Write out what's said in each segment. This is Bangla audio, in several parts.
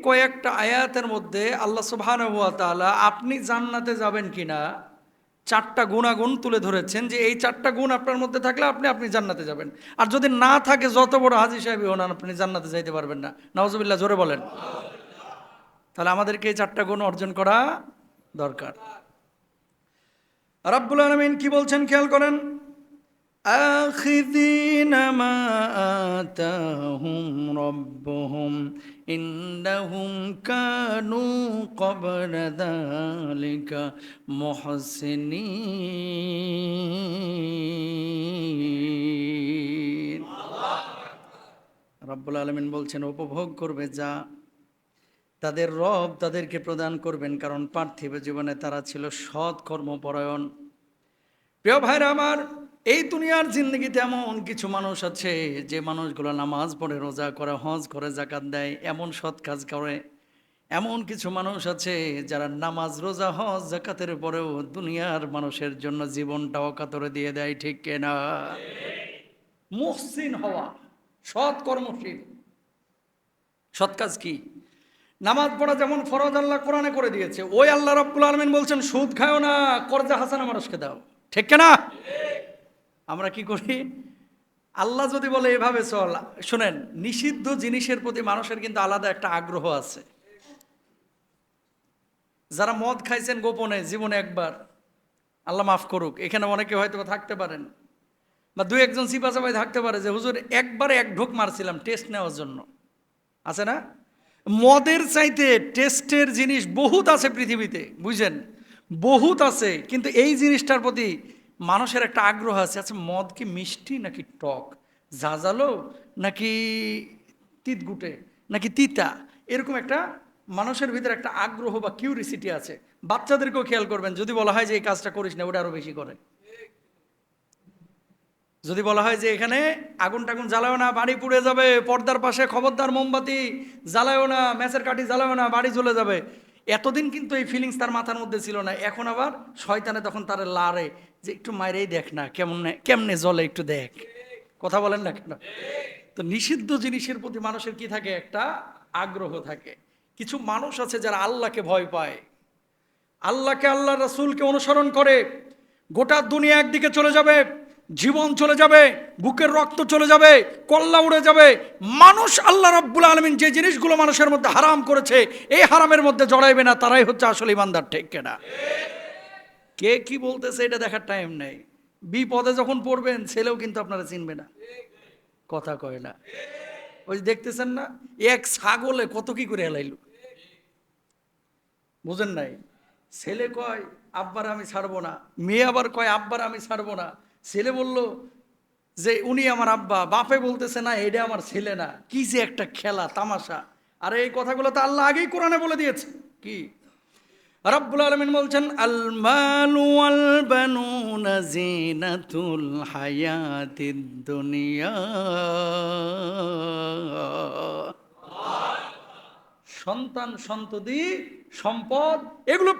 কয়েকটা আয়াতের মধ্যে আল্লাহ সুবহানাহু ওয়া তাআলা আপনি জান্নাতে যাবেন কিনা চারটা গুণাগুণ তুলে ধরেছেন, যে এই চারটা গুণ আপনার মধ্যে থাকলে আপনি জান্নাতে যাবেন। আর যদি না থাকে, যত বড় হাজী সাহেবই হন, আপনি জান্নাতে যাইতে পারবেন না। নাউজুবিল্লাহ, জোরে বলেন। তাহলে আমাদেরকে এই চারটা গুণ অর্জন করা দরকার। রাব্বুল আলামিন কি বলছেন খেয়াল করেন, আখিযিনা মা আতাহুম রাব্বুহুম ইন্নাহুম কানু ক্বাবলা যালিকা মুহসিনিন। রাব্বুল আলামিন বলছেন উপভোগ করবে যা তাদের রব তাদেরকে প্রদান করবেন, কারণ পার্থিব জীবনে তারা ছিল সৎ কর্মপরায়ণ। প্রিয় ভাইরা আমার, এই দুনিয়ার জিন্দগিতে এমন কিছু মানুষ আছে যে মানুষগুলো নামাজ পড়ে, রোজা করে, হজ করে, যাকাত দেয়, এমন সৎ কাজ করে। এমন কিছু মানুষ আছে যারা নামাজ, রোজা, হজ, যাকাতের পরেও দুনিয়ার মানুষের জন্য জীবনটা অকাতরে দিয়ে দেয়, ঠিক কিনা? মুহসিন হওয়া, সৎ কর্মশীল। সৎ কাজ কি? নামাজ পড়া যেমন ফরজ আল্লাহ কোরআনে করে দিয়েছে, ওই আল্লাহ রাব্বুল আলামিন বলছেন সুদ খাও না, কর্জা হাসানা মানুষকে দাও, ঠিক কিনা? আমরা কি করি? আল্লাহ যদি বলে এভাবে চল, শুনেন, নিষিদ্ধ জিনিসের প্রতি মানুষের কিন্তু আলাদা একটা আগ্রহ আছে। যারা মদ খাইছেন গোপনে জীবনে একবার, আল্লাহ মাফ করুক, এখানে অনেকে হয়তো থাকতে পারেন, বা দুই একজন সিপাচাপাই থাকতে পারে যে হুজুর একবারে এক ঢোক মারছিলাম টেস্ট নেওয়ার জন্য। আছে না? মদের চাইতে টেস্টের জিনিস বহুত আছে পৃথিবীতে, বুঝছেন, বহুত আছে, কিন্তু এই জিনিসটার প্রতি মানুষের একটা আগ্রহ আছে। আচ্ছা, মদ কি মিষ্টি নাকি টক, ঝাঁঝালো নাকি তিতগুটে নাকি তিতা, এরকম একটা মানুষের ভিতরে একটা আগ্রহ বা কিউরিসিটি আছে। বাচ্চাদেরকেও খেয়াল করবেন, যদি বলা হয় যে এই কাজটা করিস না, ওটা আরো বেশি করে। যদি বলা হয় যে এখানে আগুন টাগুন জ্বালাও না, বাড়ি পুড়ে যাবে, পর্দার পাশে খবরদার মোমবাতি জ্বালাও না, ম্যাচের কাঠি জ্বালাও না, বাড়ি জ্বলে যাবে। এতদিন কিন্তু এই ফিলিংস তার মাথার মধ্যে ছিল না, এখন আবার শয়তানে তখন তার লারে যে একটু মাইরেই দেখ না, কেমনে কেমনে জ্বলে, একটু দেখ। কথা বলেন না কেন? তো নিষিদ্ধ জিনিসের প্রতি মানুষের কি থাকে? একটা আগ্রহ থাকে। কিছু মানুষ আছে যারা আল্লাহকে ভয় পায়, আল্লাহকে, আল্লাহ রাসূলকে অনুসরণ করে। গোটা দুনিয়া একদিকে চলে যাবে, জীবন চলে যাবে, বুকের রক্ত চলে যাবে, কল্লা উড়ে যাবে, মানুষ আল্লাহ রাব্বুল আলামিন যে জিনিসগুলো মানুষের মধ্যে হারাম করেছে এই হারামের মধ্যে জড়াইবে না, তারাই হচ্ছে আসলে ইমানদার, ঠিক কিনা? কে কি বলতেছে এটা দেখার টাইম নেই। বিপদে যখন পড়বেন ছেলেও কিন্তু আপনারা চিনবে না, কথা কয় না। ওই যে দেখতেছেন না, এক ছাগলে কত কি করে হেলাইল, বুঝেন নাই? ছেলে কয় আব্বার আমি ছাড়বো না, মেয়ে আবার কয় আব্বার আমি ছাড়বো না। ছেলে বলল যে উনি আমার আব্বা, বাপে বলতেছে না এটা আমার ছেলে না। কি যে একটা খেলা তামাশা! আর এই কথাগুলো তো আল্লাহ আগেই কোরআনে বলে দিয়েছে। কি রাব্বুল আলামিন বলছেন, আল মালু ওয়াল বানুনা জিনাতুল হায়াতিদ দুনিয়া। সন্তান, সন্ততি, সম্পদ, এগুলো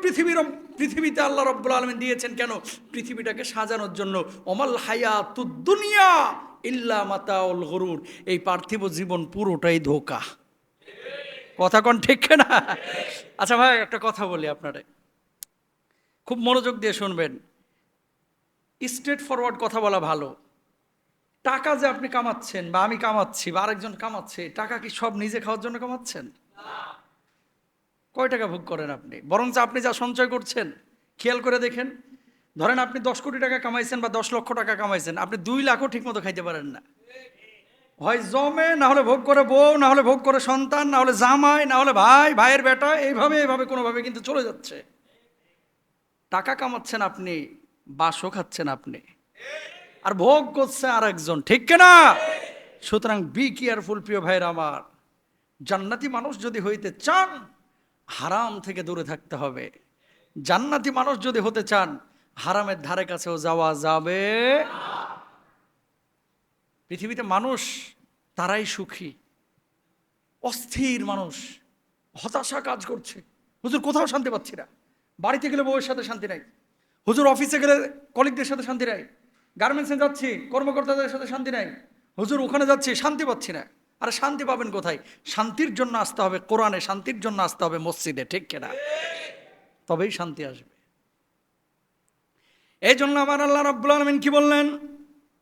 পৃথিবীতে আল্লাহ রাব্বুল আলামিন দিয়েছেন কেন? পৃথিবীটাকে সাজানোর জন্য। ওমাল হায়াতুদ দুনিয়া ইল্লা মাতাউল গুরুর। এই পার্থিব জীবন পুরোটাই ধোঁকা। কথা কোন ঠিক না? আচ্ছা ভাই, একটা কথা বলি আপনারে, খুব মনোযোগ দিয়ে শুনবেন। স্ট্রেট ফরওয়ার্ড কথা বলা ভালো। টাকা যে আপনি কামাচ্ছেন, বা আমি কামাচ্ছি, বা আরেকজন কামাচ্ছে, টাকা কি সব নিজে খাওয়ার জন্য কামাচ্ছেন? কয় টাকা ভোগ করেন আপনি? বরঞ্চ আপনি যা সঞ্চয় করছেন খেয়াল করে দেখেন। ধরেন আপনি 10 কোটি টাকা কামাইছেন বা 10 লক্ষ টাকা কামাইছেন, আপনি 2 লাখও ঠিক মতো খাইতে পারেন না। হয় জমে, না হলে ভোগ করে বউ, না হলে ভোগ করে সন্তান, না হলে জামাই, না হলে ভাই, ভাইয়ের বেটা, এইভাবে কোনোভাবে কিন্তু চলে যাচ্ছে। টাকা কামাচ্ছেন আপনি, বাসও খাচ্ছেন আপনি, আর ভোগ করছে আর একজন, ঠিক কিনা? সুতরাং বি কেয়ারফুল প্রিয় ভাইয়ের আমার। জান্নাতি মানুষ যদি হইতে চান, হারাম থেকে দূরে থাকতে হবে। জান্নাতি মানুষ যদি হতে চান, হারামের ধারে কাছেও যাওয়া যাবে। পৃথিবীতে মানুষ তারাই সুখী, অস্থির মানুষ, হতাশা কাজ করছে। হুজুর কোথাও শান্তি পাচ্ছি না, বাড়িতে গেলে বউয়ের সাথে শান্তি নাই, হুজুর অফিসে গেলে কলিগদের সাথে শান্তি নাই, গার্মেন্টসে যাচ্ছি কর্মকর্তাদের সাথে শান্তি নাই, হুজুর ওখানে যাচ্ছি শান্তি পাচ্ছি না। আর শান্তি পাবেন কোথায়? শান্তির জন্য আসতে হবে কোরআনে, শান্তির জন্য আসতে হবে মসজিদে, ঠিক কিনা? তবেই শান্তি আসবে। এই জন্য আমার আল্লাহ রাব্বুল আলামিন কি বললেন?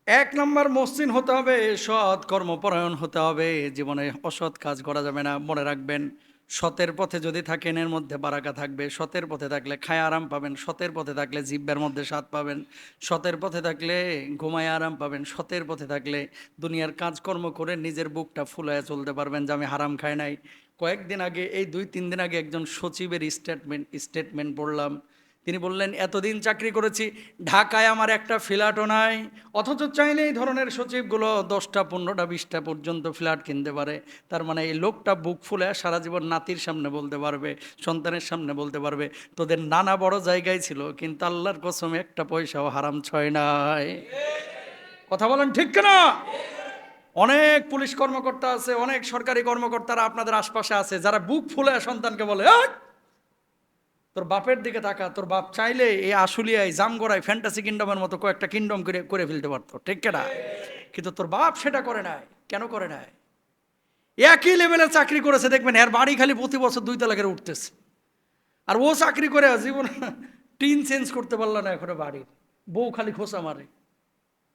1 নম্বর মসৃণ হতে হবে, সৎ কর্মপরায়ণ হতে হবে, জীবনে অসৎ কাজ করা যাবে না। মনে রাখবেন, সতের পথে যদি থাকেন এর মধ্যে বারাকা থাকবে। সতের পথে থাকলে খায় আরাম পাবেন, সতের পথে থাকলে জিহ্বার মধ্যে স্বাদ পাবেন, সতের পথে থাকলে ঘুমায় আরাম পাবেন, সতের পথে থাকলে দুনিয়ার কাজকর্ম করে নিজের বুকটা ফুলায় চলতে পারবেন যে আমি হারাম খাই নাই। কয়েকদিন আগে, এই 2-3 দিন আগে একজন সচিবের স্টেটমেন্ট পড়লাম। তিনি বললেন, এতদিন চাকরি করেছি, ঢাকায় আমার একটা ফ্ল্যাটও নাই, অথচ চাইলে এই ধরনের সচিবগুলো 10টা 15টা 20টা পর্যন্ত ফ্ল্যাট কিনতে পারে। তার মানে এই লোকটা বুক ফুলে সারা জীবন নাতির সামনে বলতে পারবে, সন্তানের সামনে বলতে পারবে, তোদের নানা বড় জায়গায় ছিল, কিন্তু আল্লাহর কসম একটা পয়সাও হারাম ছয় নাই। কথা বলেন ঠিক কিনা? অনেক পুলিশ কর্মকর্তা আছে, অনেক সরকারি কর্মকর্তারা আপনাদের আশপাশে আছে, যারা বুক ফুলে সন্তানকে বলে, তোর বাপের দিকে তাকা, তোর বাপ চাইলে এই আশুলিয়ায় জামগড়ায় ফ্যান্টাসি কিংডমের মতো কয়েকটা কিংডম করে ফেলতে পারতো, ঠিক কিনা? কিন্তু তোর বাপ সেটা করে নাই। কেন করে নাই? একই লেভেলের চাকরি করেছে, দেখবেন এর বাড়ি খালি প্রতি বছর 2 তলা করে উঠতেছে। আর ও চাকরি করে জীবন টিন চেঞ্জ করতে পারলো না এখনো বাড়ির, বউ খালি খোঁচা মারে।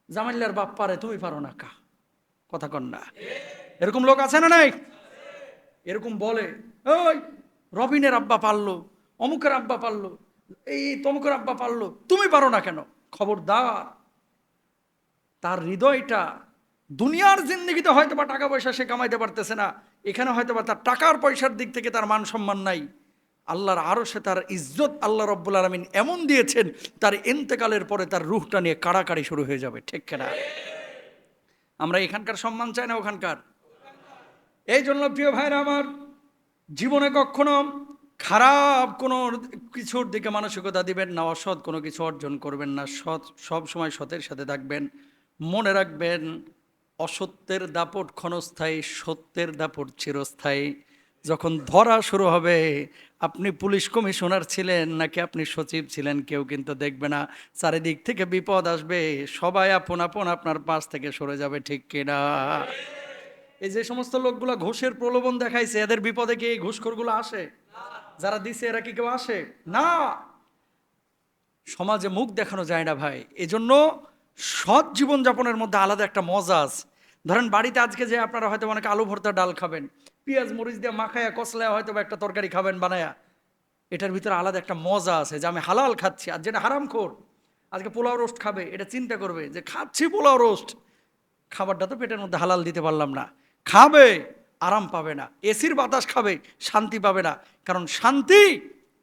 জামাইল্লার বাপ পারে, তুমি পারো না কা? কথা কন না? এরকম লোক আছে না নাই? এরকম বলে, ওই রবিনের আব্বা পারলো, অমুকের আব্বা পারলো, এই তমুকের আব্বা পারলো, তুমি পারো না কেন? খবরদার। তার হৃদয়টা দুনিয়ার জিন্দেগিতে হয়তো বা টাকা পয়সা সে কামাইতে পারতেছে না, এখানে হয়তো বা তার টাকার পয়সার দিক থেকে তার মান সম্মান নাই, আল্লাহর আরশে তার ইজ্জত আল্লাহ রব্বুল আলামিন এমন দিয়েছেন, তার ইন্তেকালের পরে তার রূহটা নিয়ে কাড়াকাড়ি শুরু হয়ে যাবে, ঠিক কিনা? আমরা এখানকার সম্মান চাই না ওখানকার? এই জন্য প্রিয় ভাইরা আমার, জীবনে কখনো খারাপ কোনো কিছুর দিকে মানসিকতা দিবেন না, অসৎ কোনো কিছু অর্জন করবেন না, সৎ সব সময় সতের সাথে থাকবেন। মনে রাখবেন, অসত্যের দাপট ক্ষণস্থায়ী, সত্যের দাপট চিরস্থায়ী। যখন ধরা শুরু হবে, আপনি পুলিশ কমিশনার ছিলেন নাকি আপনি সচিব ছিলেন, কেউ কিন্তু দেখবে না। চারিদিক থেকে বিপদ আসবে, সবাই আপন আপন আপনার পাশ থেকে সরে যাবে, ঠিক কিনা? এই যে সমস্ত লোকগুলা ঘুষের প্রলোভন দেখাইছে, এদের বিপদে কি এই ঘুষখোরগুলো আসে? যারা দিছে এরা কি কেউ আসে? না। সমাজে মুখ দেখানো যায় না ভাই। এজন্য সৎ জীবনযাপনের মধ্যে আলাদা একটা মজা আছে। ধরেন বাড়িতে আজকে যে আপনারা হয়তো অনেক আলু ভর্তা ডাল খাবেন, পেঁয়াজ মরিচ দিয়ে মাখায়া কষলায়া হয়তো একটা তরকারি খাবেন বানায়া, এটার ভিতরে আলাদা একটা মজা আছে যে আমি হালাল খাচ্ছি। আর যেটা হারামখোর আজকে পোলাও রোস্ট খাবে, এটা চিন্তা করবে যে খাচ্ছি পোলাও রোস্ট, খাবারটা তো পেটের মধ্যে হালাল দিতে পারলাম না। খাবে, আরাম পাবে না, এসির বাতাস খাবে, শান্তি পাবে না। কারণ শান্তি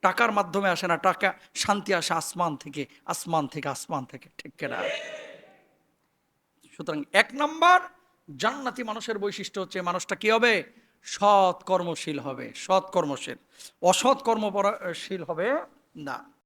টাকার মাধ্যমে আসে না, টাকা শান্তি আসে আসমান থেকে, আসমান থেকে, আসমান থেকে, ঠিক কিনা? সুতরাং 1 নম্বর জান্নাতি মানুষের বৈশিষ্ট্য হচ্ছে মানুষটা কি হবে? সৎ কর্মশীল হবে, সৎ কর্মশীল। অসৎ কর্মশীল হবে না।